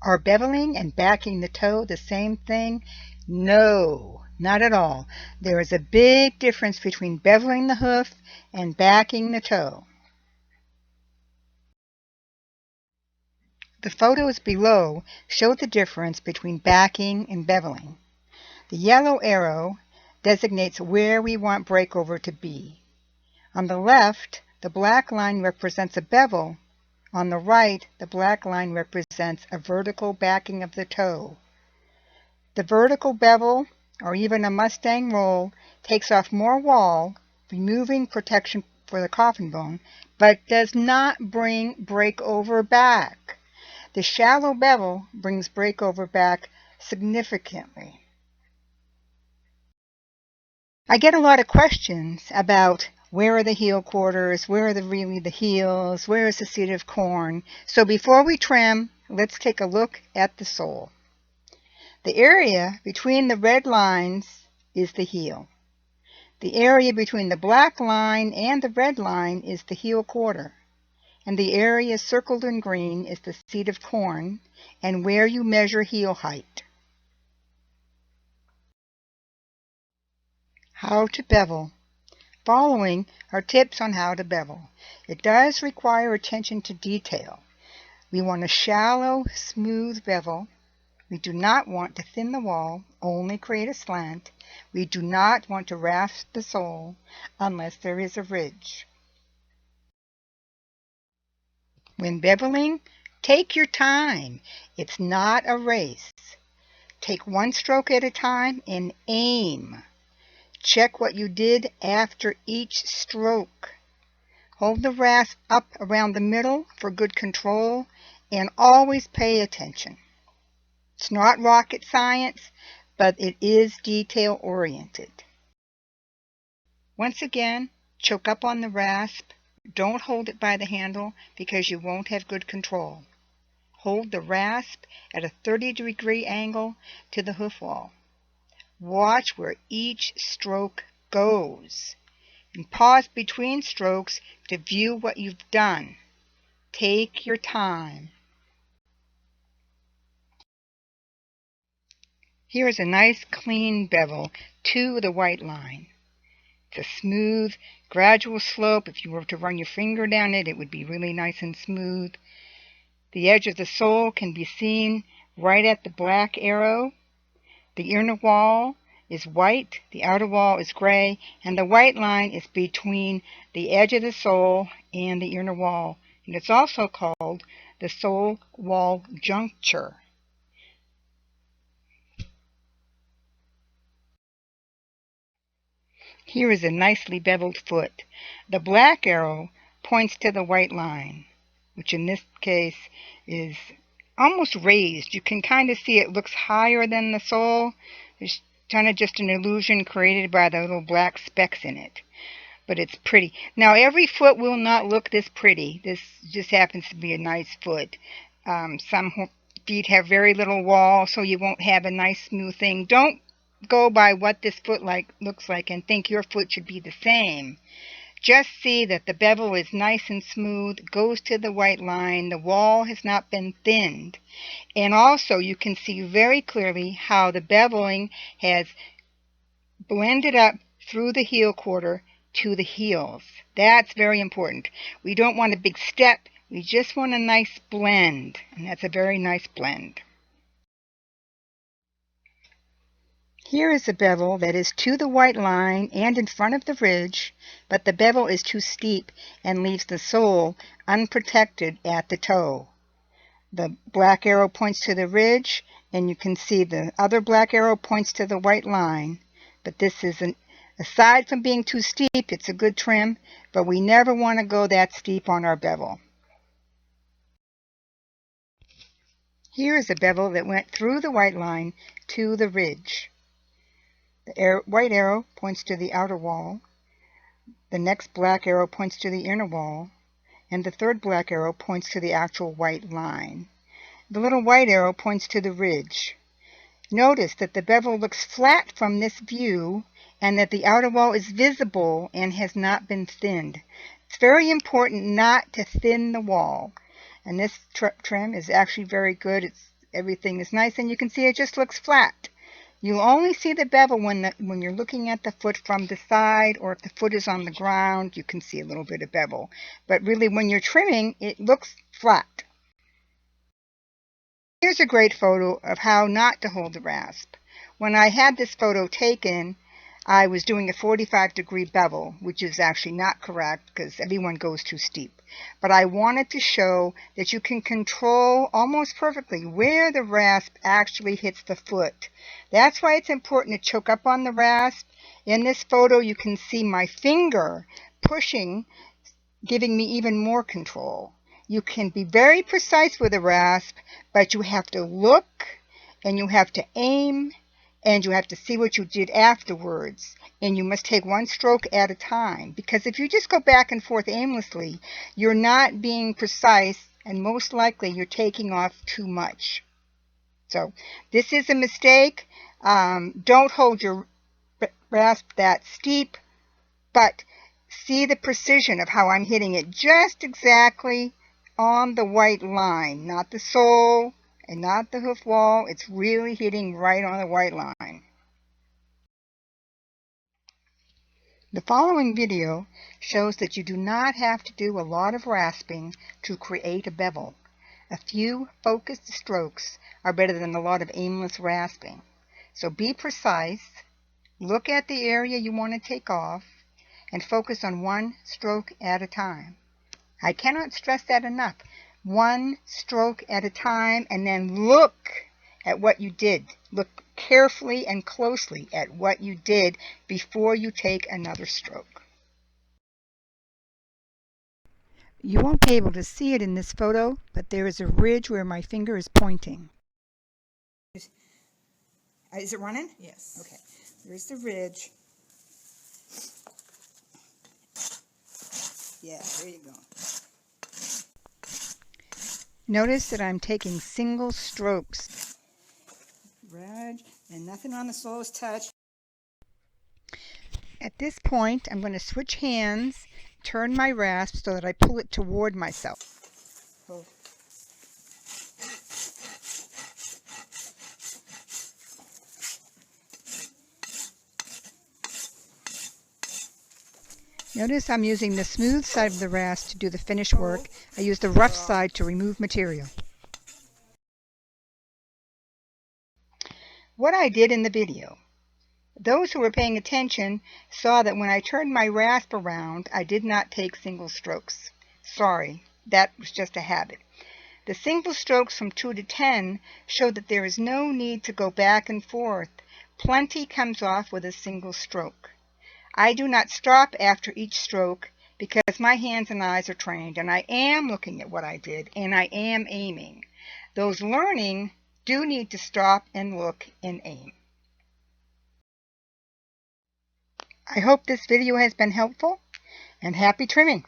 Are beveling and backing the toe the same thing? No, not at all. There is a big difference between beveling the hoof and backing the toe. The photos below show the difference between backing and beveling. The yellow arrow designates where we want breakover to be. On the left, the black line represents a bevel. On the right, the black line represents a vertical backing of the toe. The vertical bevel, or even a Mustang roll, takes off more wall, removing protection for the coffin bone, but does not bring breakover back. The shallow bevel brings breakover back significantly. I get a lot of questions about where are the heel quarters, where are really the heels, where is the seat of corn. So before we trim, let's take a look at the sole. The area between the red lines is the heel. The area between the black line and the red line is the heel quarter. And the area circled in green is the seat of corn and where you measure heel height. How to bevel. Following are tips on how to bevel. It does require attention to detail. We want a shallow, smooth bevel. We do not want to thin the wall, only create a slant. We do not want to rasp the sole unless there is a ridge. When beveling, take your time. It's not a race. Take one stroke at a time and aim. Check what you did after each stroke. Hold the rasp up around the middle for good control and always pay attention. It's not rocket science, but it is detail oriented. Once again, choke up on the rasp. Don't hold it by the handle because you won't have good control. Hold the rasp at a 30-degree angle to the hoof wall. Watch where each stroke goes. And pause between strokes to view what you've done. Take your time. Here is a nice clean bevel to the white line. It's a smooth, gradual slope. If you were to run your finger down it, it would be really nice and smooth. The edge of the sole can be seen right at the black arrow. The inner wall is white, the outer wall is gray, and the white line is between the edge of the sole and the inner wall. And it's also called the sole wall juncture. Here is a nicely beveled foot. The black arrow points to the white line, which in this case is almost raised. You can kind of see it looks higher than the sole. There's kind of just an illusion created by the little black specks in it. But it's pretty. Now, every foot will not look this pretty. This just happens to be a nice foot. Some feet have very little wall, so you won't have a nice smooth thing. Don't go by what this foot looks like and think your foot should be the same. Just see that the bevel is nice and smooth, goes to the white line, the wall has not been thinned. And also you can see very clearly how the beveling has blended up through the heel quarter to the heels. That's very important. We don't want a big step, we just want a nice blend, and that's a very nice blend. Here is a bevel that is to the white line and in front of the ridge, but the bevel is too steep and leaves the sole unprotected at the toe. The black arrow points to the ridge, and you can see the other black arrow points to the white line. But this isn't, aside from being too steep, it's a good trim, but we never want to go that steep on our bevel. Here is a bevel that went through the white line to the ridge. The white arrow points to the outer wall. The next black arrow points to the inner wall. And the third black arrow points to the actual white line. The little white arrow points to the ridge. Notice that the bevel looks flat from this view and that the outer wall is visible and has not been thinned. It's very important not to thin the wall. And this trim is actually very good. It's everything is nice, and you can see it just looks flat. You'll only see the bevel when you're looking at the foot from the side, or if the foot is on the ground, you can see a little bit of bevel. But really, when you're trimming, it looks flat. Here's a great photo of how not to hold the rasp. When I had this photo taken, I was doing a 45-degree bevel, which is actually not correct because everyone goes too steep. But I wanted to show that you can control almost perfectly where the rasp actually hits the foot. That's why it's important to choke up on the rasp. In this photo, you can see my finger pushing, giving me even more control. You can be very precise with a rasp, but you have to look, and you have to aim, and you have to see what you did afterwards. And you must take one stroke at a time, because if you just go back and forth aimlessly, you're not being precise, and most likely you're taking off too much. So this is a mistake. Don't hold your rasp that steep, but see the precision of how I'm hitting it just exactly on the white line, not the sole and not the hoof wall. It's really hitting right on the white line. The following video shows that you do not have to do a lot of rasping to create a bevel. A few focused strokes are better than a lot of aimless rasping. So be precise, look at the area you want to take off, and focus on one stroke at a time. I cannot stress that enough. One stroke at a time, and then look at what you did. Look carefully and closely at what you did before you take another stroke. You won't be able to see it in this photo, but there is a ridge where my finger is pointing. Is it running? Yes. Okay. There's the ridge. Yeah, there you go. Notice that I'm taking single strokes. Ridge, and nothing on the sole's touch. At this point, I'm going to switch hands, turn my rasp so that I pull it toward myself. Oh. Notice I'm using the smooth side of the rasp to do the finish work. I use the rough side to remove material. What I did in the video. Those who were paying attention saw that when I turned my rasp around, I did not take single strokes. Sorry, that was just a habit. The single strokes from 2 to 10 show that there is no need to go back and forth. Plenty comes off with a single stroke. I do not stop after each stroke because my hands and eyes are trained, and I am looking at what I did, and I am aiming. Those learning do need to stop and look and aim. I hope this video has been helpful, and happy trimming!